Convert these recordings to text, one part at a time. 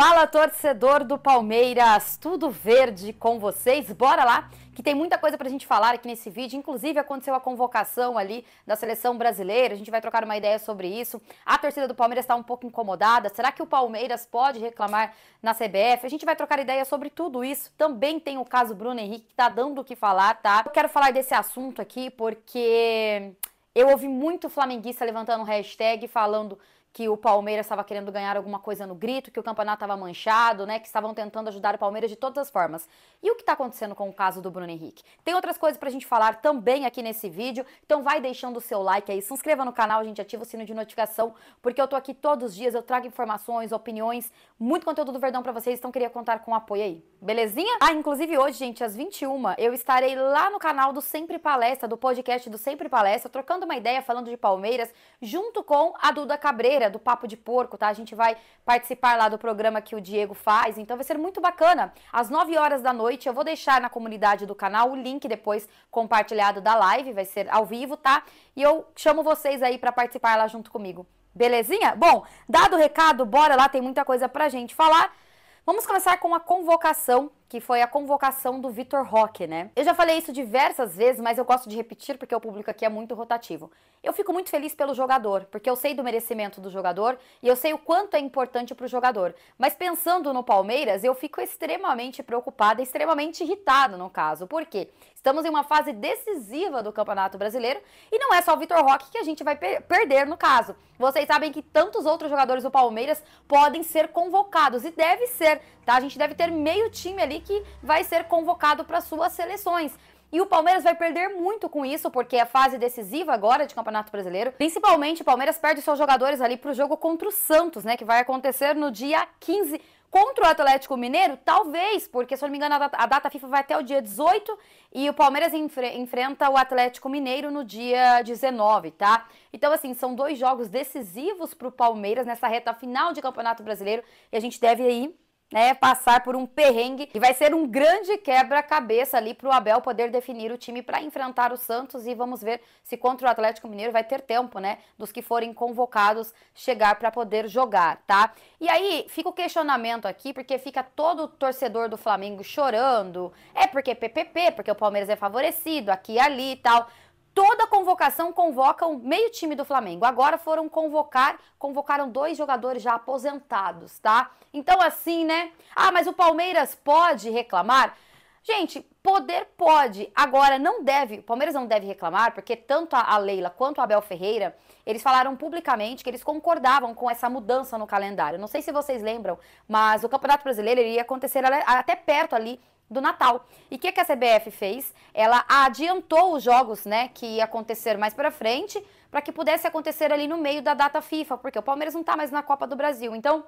Fala, torcedor do Palmeiras, tudo verde com vocês? Bora lá, que tem muita coisa pra gente falar aqui nesse vídeo. Inclusive aconteceu a convocação ali da seleção brasileira, a gente vai trocar uma ideia sobre isso. A torcida do Palmeiras está um pouco incomodada, será que o Palmeiras pode reclamar na CBF? A gente vai trocar ideia sobre tudo isso. Também tem o caso Bruno Henrique, que tá dando o que falar, tá? Eu quero falar desse assunto aqui porque eu ouvi muito flamenguista levantando hashtag falando que o Palmeiras estava querendo ganhar alguma coisa no grito, que o campeonato estava manchado, né, que estavam tentando ajudar o Palmeiras de todas as formas. E o que está acontecendo com o caso do Bruno Henrique? Tem outras coisas pra gente falar também aqui nesse vídeo, então vai deixando o seu like aí, se inscreva no canal, a gente ativa o sino de notificação, porque eu tô aqui todos os dias, eu trago informações, opiniões, muito conteúdo do Verdão pra vocês, então queria contar com o apoio aí, belezinha? Ah, inclusive hoje, gente, às 21h, eu estarei lá no canal do Sempre Palestra, do podcast do Sempre Palestra, trocando uma ideia, falando de Palmeiras, junto com a Duda Cabreira, do Papo de Porco, tá? A gente vai participar lá do programa que o Diego faz, então vai ser muito bacana. Às 9h da noite, eu vou deixar na comunidade do canal o link depois compartilhado da live, vai ser ao vivo, tá? E eu chamo vocês aí pra participar lá junto comigo. Belezinha? Bom, dado o recado, bora lá, tem muita coisa pra gente falar. Vamos começar com a convocação, que foi a convocação do Vitor Roque, né? Eu já falei isso diversas vezes, mas eu gosto de repetir porque o público aqui é muito rotativo. Eu fico muito feliz pelo jogador, porque eu sei do merecimento do jogador e eu sei o quanto é importante pro jogador. Mas pensando no Palmeiras, eu fico extremamente preocupada, extremamente irritada no caso. Por quê? Estamos em uma fase decisiva do Campeonato Brasileiro e não é só o Vitor Roque que a gente vai perder no caso. Vocês sabem que tantos outros jogadores do Palmeiras podem ser convocados e deve ser, tá? A gente deve ter meio time ali que vai ser convocado para suas seleções. E o Palmeiras vai perder muito com isso, porque é a fase decisiva agora de Campeonato Brasileiro. Principalmente, o Palmeiras perde seus jogadores ali pro jogo contra o Santos, né? Que vai acontecer no dia 15. Contra o Atlético Mineiro, talvez, porque se eu não me engano a data FIFA vai até o dia 18 e o Palmeiras enfrenta o Atlético Mineiro no dia 19, tá? Então, assim, são dois jogos decisivos pro Palmeiras nessa reta final de Campeonato Brasileiro e a gente deve aí, né, passar por um perrengue e vai ser um grande quebra-cabeça ali pro Abel poder definir o time para enfrentar o Santos e vamos ver se contra o Atlético Mineiro vai ter tempo, né, dos que forem convocados chegar para poder jogar, tá? E aí fica o questionamento aqui, porque fica todo torcedor do Flamengo chorando, é porque PPP, porque o Palmeiras é favorecido aqui e ali e tal. Toda convocação convoca o meio time do Flamengo. Agora convocaram 2 jogadores já aposentados, tá? Então assim, né? Ah, mas o Palmeiras pode reclamar? Gente, poder pode, agora não deve, o Palmeiras não deve reclamar, porque tanto a Leila quanto o Abel Ferreira, eles falaram publicamente que eles concordavam com essa mudança no calendário. Não sei se vocês lembram, mas o Campeonato Brasileiro iria acontecer até perto ali do Natal. E o que a CBF fez? Ela adiantou os jogos, né, que ia acontecer mais pra frente, para que pudesse acontecer ali no meio da data FIFA, porque o Palmeiras não tá mais na Copa do Brasil. Então,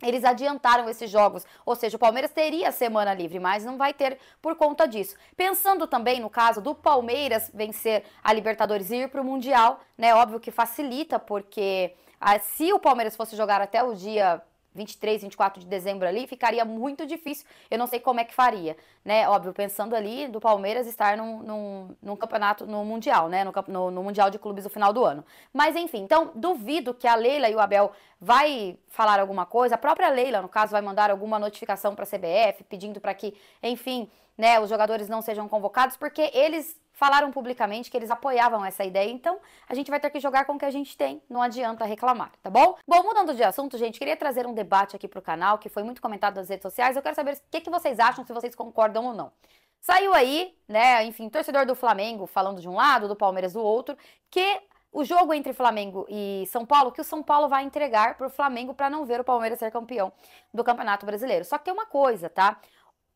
eles adiantaram esses jogos, ou seja, o Palmeiras teria semana livre, mas não vai ter por conta disso. Pensando também no caso do Palmeiras vencer a Libertadores e ir para o Mundial, né, óbvio que facilita, porque se o Palmeiras fosse jogar até o dia 23, 24 de dezembro ali, ficaria muito difícil, eu não sei como é que faria, né, óbvio, pensando ali do Palmeiras estar num campeonato, no Mundial, né, no Mundial de Clubes no final do ano. Mas enfim, então duvido que a Leila e o Abel vai falar alguma coisa, a própria Leila, no caso, vai mandar alguma notificação para a CBF, pedindo para que, enfim, né, os jogadores não sejam convocados, porque eles falaram publicamente que eles apoiavam essa ideia, então a gente vai ter que jogar com o que a gente tem, não adianta reclamar, tá bom? Bom, mudando de assunto, gente, queria trazer um debate aqui pro canal, que foi muito comentado nas redes sociais, eu quero saber o que vocês acham, se vocês concordam ou não. Saiu aí, né, enfim, torcedor do Flamengo falando de um lado, do Palmeiras do outro, que o jogo entre Flamengo e São Paulo, que o São Paulo vai entregar pro Flamengo para não ver o Palmeiras ser campeão do Campeonato Brasileiro. Só que tem uma coisa, tá?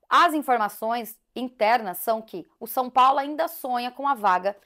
As informações internas são que o São Paulo ainda sonha com a vaga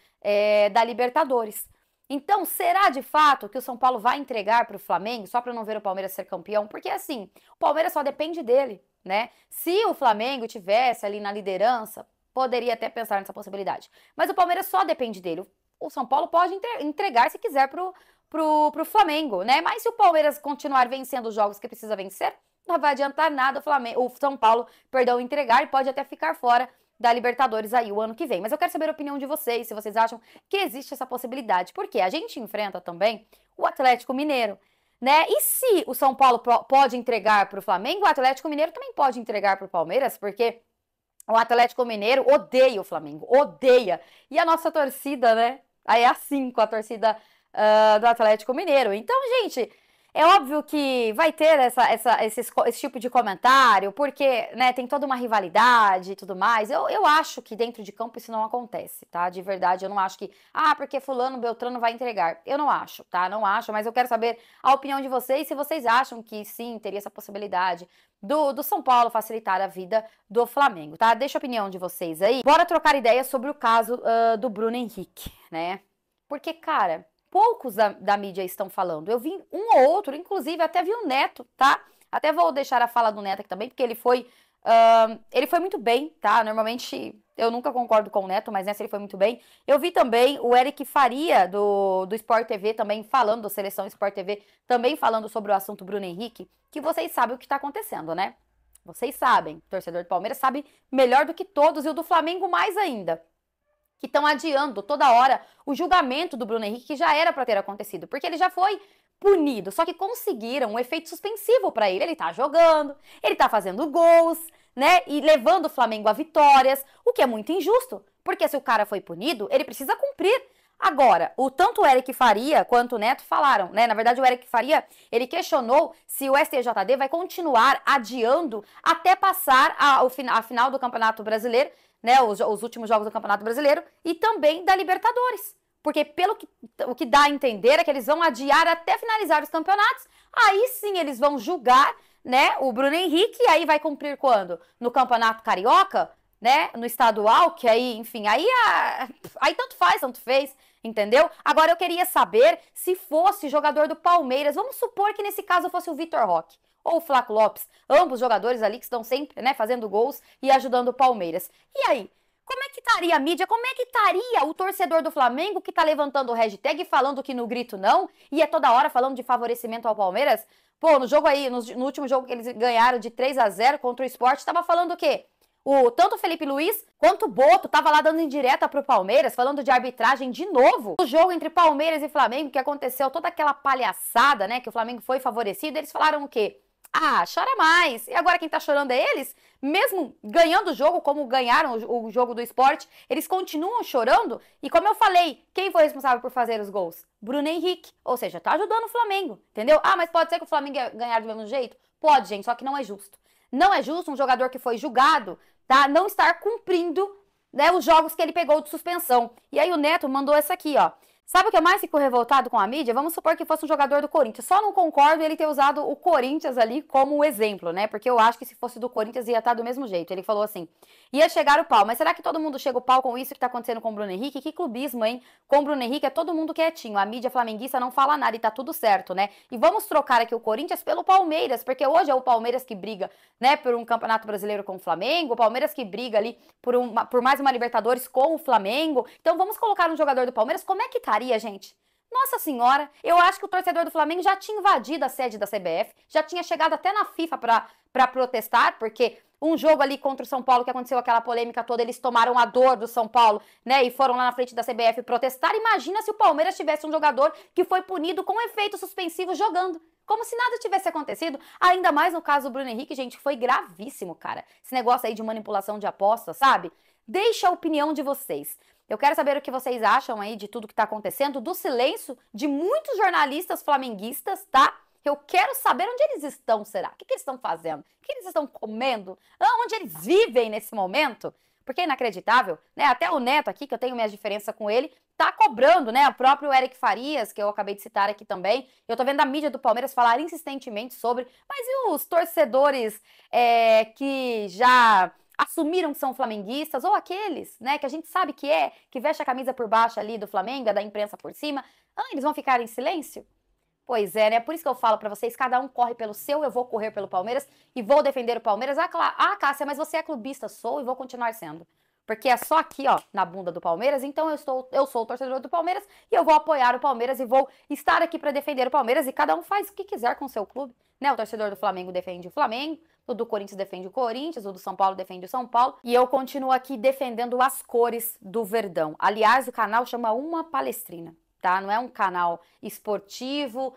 da Libertadores. Então, será de fato que o São Paulo vai entregar para o Flamengo só para não ver o Palmeiras ser campeão? Porque assim, o Palmeiras só depende dele, né? Se o Flamengo tivesse ali na liderança, poderia até pensar nessa possibilidade. Mas o Palmeiras só depende dele. O São Paulo pode entregar se quiser pro Flamengo, né? Mas se o Palmeiras continuar vencendo os jogos que precisa vencer, não vai adiantar nada o São Paulo, perdão, entregar e pode até ficar fora da Libertadores aí o ano que vem. Mas eu quero saber a opinião de vocês, se vocês acham que existe essa possibilidade. Porque a gente enfrenta também o Atlético Mineiro. né? E se o São Paulo pode entregar para o Flamengo, o Atlético Mineiro também pode entregar para o Palmeiras, porque o Atlético Mineiro odeia o Flamengo, odeia. E a nossa torcida, né? Aí é assim com a torcida do Atlético Mineiro. Então, gente, é óbvio que vai ter esse tipo de comentário, porque, né, tem toda uma rivalidade e tudo mais. Eu acho que dentro de campo isso não acontece, tá? De verdade, eu não acho que, porque fulano, Beltrano vai entregar. Eu não acho, tá? Não acho, mas eu quero saber a opinião de vocês, se vocês acham que sim, teria essa possibilidade do São Paulo facilitar a vida do Flamengo, tá? Deixa a opinião de vocês aí. Bora trocar ideias sobre o caso do Bruno Henrique, né? Porque, cara, poucos da mídia estão falando. Eu vi um ou outro, inclusive até vi o Neto, tá? Até vou deixar a fala do Neto aqui também, porque ele foi muito bem, tá? Normalmente eu nunca concordo com o Neto, mas nessa ele foi muito bem. Eu vi também o Eric Faria, do Sport TV, também falando, do Seleção Sport TV, também falando sobre o assunto Bruno Henrique, que vocês sabem o que tá acontecendo, né? Vocês sabem, o torcedor do Palmeiras sabe melhor do que todos, e o do Flamengo mais ainda, que estão adiando toda hora o julgamento do Bruno Henrique, que já era para ter acontecido, porque ele já foi punido, só que conseguiram um efeito suspensivo para ele. Ele tá jogando, ele tá fazendo gols, né, e levando o Flamengo a vitórias, o que é muito injusto, porque se o cara foi punido, ele precisa cumprir. Agora, tanto o Eric Faria quanto o Neto falaram, né? Na verdade, o Eric Faria, ele questionou se o STJD vai continuar adiando até passar a final do Campeonato Brasileiro, né? Os últimos jogos do Campeonato Brasileiro e também da Libertadores. Porque o que dá a entender é que eles vão adiar até finalizar os campeonatos, aí sim eles vão julgar, né, o Bruno Henrique, e aí vai cumprir quando? No Campeonato Carioca, né, no estadual, que aí, enfim, aí tanto faz, tanto fez, entendeu? Agora eu queria saber se fosse jogador do Palmeiras, vamos supor que nesse caso fosse o Vitor Roque ou o Flaco Lopes, ambos jogadores ali que estão sempre, né, fazendo gols e ajudando o Palmeiras. E aí? Como é que estaria a mídia? Como é que estaria o torcedor do Flamengo que tá levantando o hashtag falando que no grito não e é toda hora falando de favorecimento ao Palmeiras? Pô, no jogo aí, no último jogo que eles ganharam de 3-0 contra o Sport, tava falando o quê? Tanto o Felipe Luiz quanto o Boto tava lá dando indireta pro Palmeiras, falando de arbitragem de novo. O jogo entre Palmeiras e Flamengo, que aconteceu toda aquela palhaçada, né, que o Flamengo foi favorecido, eles falaram o quê? Chora mais. E agora quem tá chorando é eles? Mesmo ganhando o jogo, como ganharam o jogo do Sport, eles continuam chorando. E como eu falei, quem foi responsável por fazer os gols? Bruno Henrique. Ou seja, tá ajudando o Flamengo, entendeu? Mas pode ser que o Flamengo ganhar do mesmo jeito? Pode, gente, só que não é justo. Não é justo um jogador que foi julgado, tá, não estar cumprindo, né, os jogos que ele pegou de suspensão. E aí o Neto mandou essa aqui, ó. Sabe o que eu mais fico revoltado com a mídia? Vamos supor que fosse um jogador do Corinthians. Só não concordo ele ter usado o Corinthians ali como exemplo, né? Porque eu acho que se fosse do Corinthians ia estar do mesmo jeito. Ele falou assim, ia chegar o pau. Mas será que todo mundo chega o pau com isso que tá acontecendo com o Bruno Henrique? Que clubismo, hein? Com o Bruno Henrique é todo mundo quietinho. A mídia flamenguista não fala nada e tá tudo certo, né? E vamos trocar aqui o Corinthians pelo Palmeiras, porque hoje é o Palmeiras que briga, né, por um Campeonato Brasileiro com o Flamengo, o Palmeiras que briga ali por mais uma Libertadores com o Flamengo. Então vamos colocar um jogador do Palmeiras. Como é que estaria, gente? Nossa senhora, eu acho que o torcedor do Flamengo já tinha invadido a sede da CBF, já tinha chegado até na FIFA para protestar, porque um jogo ali contra o São Paulo, que aconteceu aquela polêmica toda, eles tomaram a dor do São Paulo, né, e foram lá na frente da CBF protestar. Imagina se o Palmeiras tivesse um jogador que foi punido com efeito suspensivo jogando, como se nada tivesse acontecido. Ainda mais no caso do Bruno Henrique, gente, que foi gravíssimo, cara. Esse negócio aí de manipulação de apostas, sabe? Deixa a opinião de vocês. Eu quero saber o que vocês acham aí de tudo que tá acontecendo, do silêncio de muitos jornalistas flamenguistas, tá? Eu quero saber onde eles estão, será? O que eles estão fazendo? O que eles estão comendo? Onde eles vivem nesse momento? Porque é inacreditável, né? Até o Neto aqui, que eu tenho minhas diferenças com ele, tá cobrando, né? O próprio Eric Farias, que eu acabei de citar aqui também. Eu tô vendo a mídia do Palmeiras falar insistentemente sobre, mas e os torcedores que já assumiram que são flamenguistas, ou aqueles, né, que a gente sabe que veste a camisa por baixo ali do Flamengo, da imprensa por cima, eles vão ficar em silêncio? Pois é, né, por isso que eu falo pra vocês, cada um corre pelo seu, eu vou correr pelo Palmeiras e vou defender o Palmeiras. Cássia, mas você é clubista, sou e vou continuar sendo. Porque é só aqui, ó, na bunda do Palmeiras, então eu sou o torcedor do Palmeiras e eu vou apoiar o Palmeiras e vou estar aqui pra defender o Palmeiras e cada um faz o que quiser com o seu clube, né, o torcedor do Flamengo defende o Flamengo, o do Corinthians defende o Corinthians, o do São Paulo defende o São Paulo. E eu continuo aqui defendendo as cores do Verdão. Aliás, o canal chama Uma Palestrina, tá? Não é um canal esportivo,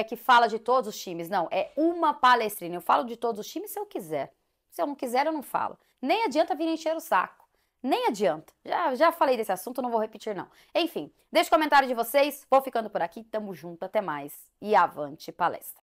que fala de todos os times. Não, é uma palestrina. Eu falo de todos os times se eu quiser. Se eu não quiser, eu não falo. Nem adianta vir encher o saco. Nem adianta. Já falei desse assunto, não vou repetir, não. Enfim, deixa o comentário de vocês. Vou ficando por aqui. Tamo junto. Até mais. E avante palestra.